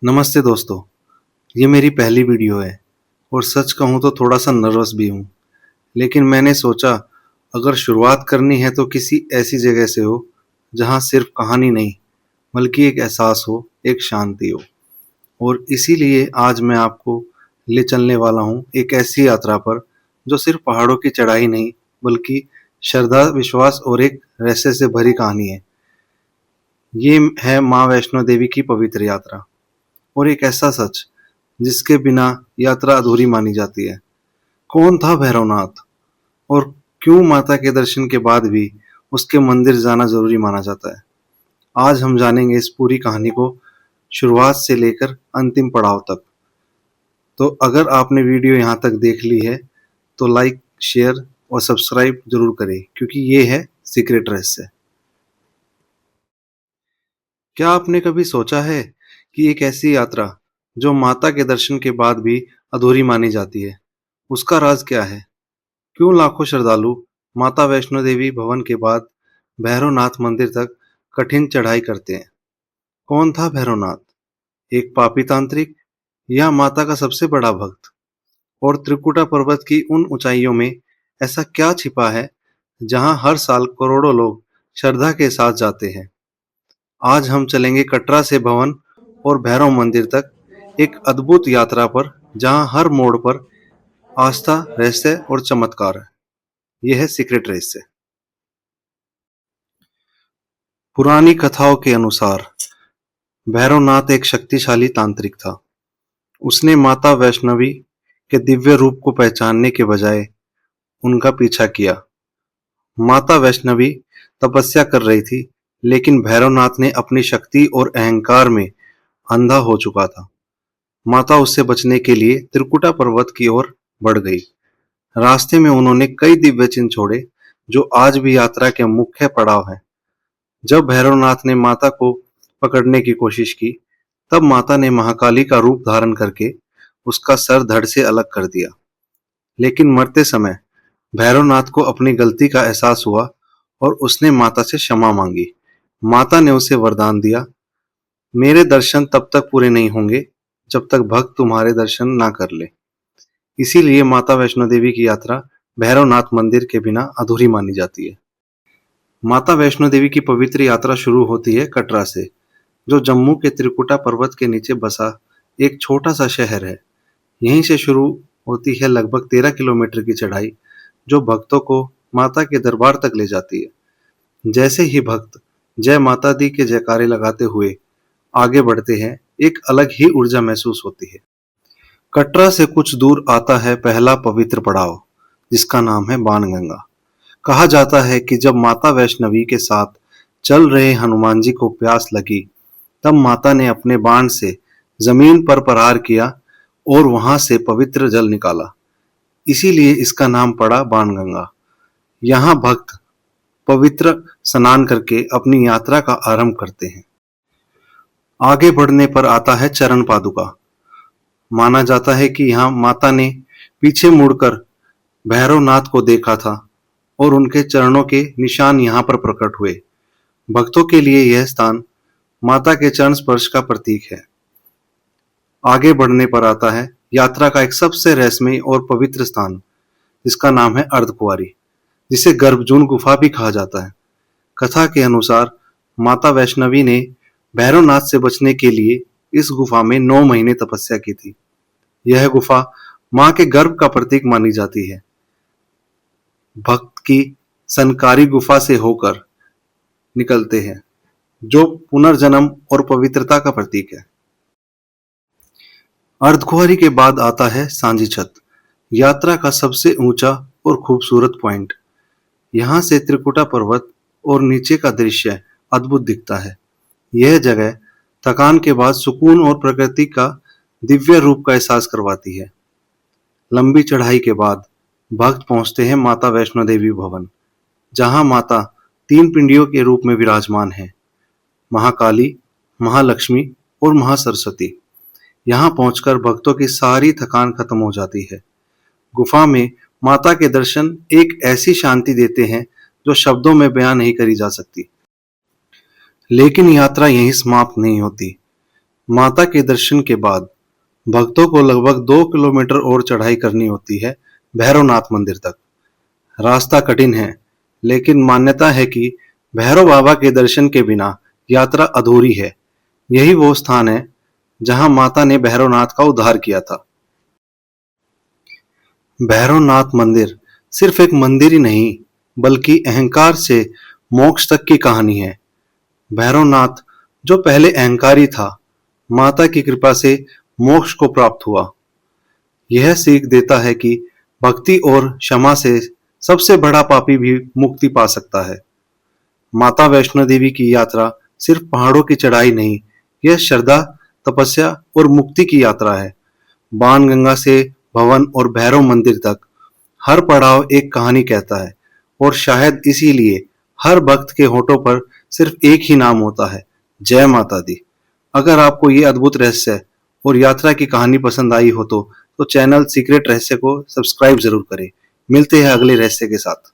नमस्ते दोस्तों। ये मेरी पहली वीडियो है और सच कहूँ तो थोड़ा सा नर्वस भी हूँ। लेकिन मैंने सोचा अगर शुरुआत करनी है तो किसी ऐसी जगह से हो जहाँ सिर्फ कहानी नहीं बल्कि एक एहसास हो, एक शांति हो। और इसीलिए आज मैं आपको ले चलने वाला हूँ एक ऐसी यात्रा पर जो सिर्फ पहाड़ों की चढ़ाई नहीं बल्कि श्रद्धा, विश्वास और एक रहस्य से भरी कहानी है। ये है माँ वैष्णो देवी की पवित्र यात्रा और एक ऐसा सच जिसके बिना यात्रा अधूरी मानी जाती है। कौन था भैरवनाथ और क्यों माता के दर्शन के बाद भी उसके मंदिर जाना जरूरी माना जाता है? आज हम जानेंगे इस पूरी कहानी को, शुरुआत से लेकर अंतिम पड़ाव तक। तो अगर आपने वीडियो यहाँ तक देख ली है तो लाइक, शेयर और सब्सक्राइब जरूर करें क्योंकि ये है सीक्रेट रहस्य। क्या आपने कभी सोचा है कि एक ऐसी यात्रा जो माता के दर्शन के बाद भी अधूरी मानी जाती है, उसका राज क्या है? क्यों लाखों श्रद्धालु माता वैष्णो देवी भवन के बाद भैरवनाथ मंदिर तक कठिन चढ़ाई करते हैं? कौन था भैरवनाथ? एक पापी तांत्रिक या माता का सबसे बड़ा भक्त? और त्रिकुटा पर्वत की उन ऊंचाइयों में ऐसा क्या छिपा है जहां हर साल करोड़ों लोग श्रद्धा के साथ जाते हैं? आज हम चलेंगे कटरा से भवन और भैरव मंदिर तक, एक अद्भुत यात्रा पर जहां हर मोड़ पर आस्था, रहस्य और चमत्कार है। यह है सीक्रेट रहस्य। पुरानी कथाओं के अनुसार भैरवनाथ एक शक्तिशाली तांत्रिक था। उसने माता वैष्णवी के दिव्य रूप को पहचानने के बजाय उनका पीछा किया। माता वैष्णवी तपस्या कर रही थी, लेकिन भैरवनाथ ने अपनी शक्ति और अहंकार में अंधा हो चुका था। माता उससे बचने के लिए त्रिकुटा पर्वत की ओर बढ़ गई। रास्ते में उन्होंने कई दिव्य चिन्ह छोड़े जो आज भी यात्रा के मुख्य पड़ाव हैं। जब भैरवनाथ ने माता को पकड़ने की कोशिश की, तब माता ने महाकाली का रूप धारण करके उसका सर धड़ से अलग कर दिया। लेकिन मरते समय भैरवनाथ को अपनी गलती का एहसास हुआ और उसने माता से क्षमा मांगी। माता ने उसे वरदान दिया, मेरे दर्शन तब तक पूरे नहीं होंगे जब तक भक्त तुम्हारे दर्शन ना कर ले। इसीलिए माता वैष्णो देवी की यात्रा भैरवनाथ मंदिर के बिना अधूरी मानी जाती है। माता वैष्णो देवी की पवित्र यात्रा शुरू होती है कटरा से, जो जम्मू के त्रिकुटा पर्वत के नीचे बसा एक छोटा सा शहर है। यहीं से शुरू होती है लगभग 13 किलोमीटर की चढ़ाई, जो भक्तों को माता के दरबार तक ले जाती है। जैसे ही भक्त जय माता दी के जयकारे लगाते हुए आगे बढ़ते हैं, एक अलग ही ऊर्जा महसूस होती है। कटरा से कुछ दूर आता है पहला पवित्र पड़ाव, जिसका नाम है बाणगंगा। कहा जाता है कि जब माता वैष्णवी के साथ चल रहे हनुमान जी को प्यास लगी, तब माता ने अपने बाण से जमीन पर प्रहार किया और वहां से पवित्र जल निकाला। इसीलिए इसका नाम पड़ा बाणगंगा। यहाँ भक्त पवित्र स्नान करके अपनी यात्रा का आरंभ करते हैं। आगे बढ़ने पर आता है चरण पादुका। माना जाता है कि यहाँ माता ने पीछे मुड़कर भैरवनाथ को देखा था और उनके चरणों के निशान यहाँ पर प्रकट हुए। भक्तों के लिए यह स्थान माता के चरण स्पर्श का प्रतीक है। आगे बढ़ने पर आता है यात्रा का एक सबसे रहस्यमय और पवित्र स्थान, जिसका नाम है अर्धकुंवारी, जिसे गर्भजून गुफा भी कहा जाता है। कथा के अनुसार माता वैष्णवी ने भैरवनाथ से बचने के लिए इस गुफा में 9 महीने तपस्या की थी। यह गुफा मां के गर्भ का प्रतीक मानी जाती है। भक्त की संकारी गुफा से होकर निकलते हैं, जो पुनर्जन्म और पवित्रता का प्रतीक है। अर्धकुंवारी के बाद आता है सांझी छत, यात्रा का सबसे ऊंचा और खूबसूरत पॉइंट। यहाँ से त्रिकुटा पर्वत और नीचे का दृश्य अद्भुत दिखता है। यह जगह थकान के बाद सुकून और प्रकृति का दिव्य रूप का एहसास करवाती है। लंबी चढ़ाई के बाद भक्त पहुंचते हैं माता वैष्णो देवी भवन, जहां माता 3 पिंडियों के रूप में विराजमान है, महाकाली, महालक्ष्मी और महासरस्वती। यहाँ पहुंचकर भक्तों की सारी थकान खत्म हो जाती है। गुफा में माता के दर्शन एक ऐसी शांति देते हैं जो शब्दों में बयां नहीं करी जा सकती। लेकिन यात्रा यहीं समाप्त नहीं होती। माता के दर्शन के बाद भक्तों को लगभग 2 किलोमीटर और चढ़ाई करनी होती है भैरवनाथ मंदिर तक। रास्ता कठिन है, लेकिन मान्यता है कि भैरव बाबा के दर्शन के बिना यात्रा अधूरी है। यही वो स्थान है जहां माता ने भैरवनाथ का उद्धार किया था। भैरवनाथ मंदिर सिर्फ एक मंदिर ही नहीं, बल्कि अहंकार से मोक्ष तक की कहानी है। भैरवनाथ, जो पहले अहंकारी था, माता की कृपा से मोक्ष को प्राप्त हुआ। यह सीख देता है कि भक्ति और क्षमा से सबसे बड़ा पापी भी मुक्ति पा सकता है। माता वैष्णो देवी की यात्रा सिर्फ पहाड़ों की चढ़ाई नहीं, यह श्रद्धा, तपस्या और मुक्ति की यात्रा है। बाणगंगा से भवन और भैरव मंदिर तक हर पड़ाव एक कहानी कहता है, और शायद इसीलिए हर भक्त के होठों पर सिर्फ एक ही नाम होता है, जय माता दी। अगर आपको ये अद्भुत रहस्य और यात्रा की कहानी पसंद आई हो तो चैनल सीक्रेट रहस्य को सब्सक्राइब जरूर करें। मिलते हैं अगले रहस्य के साथ।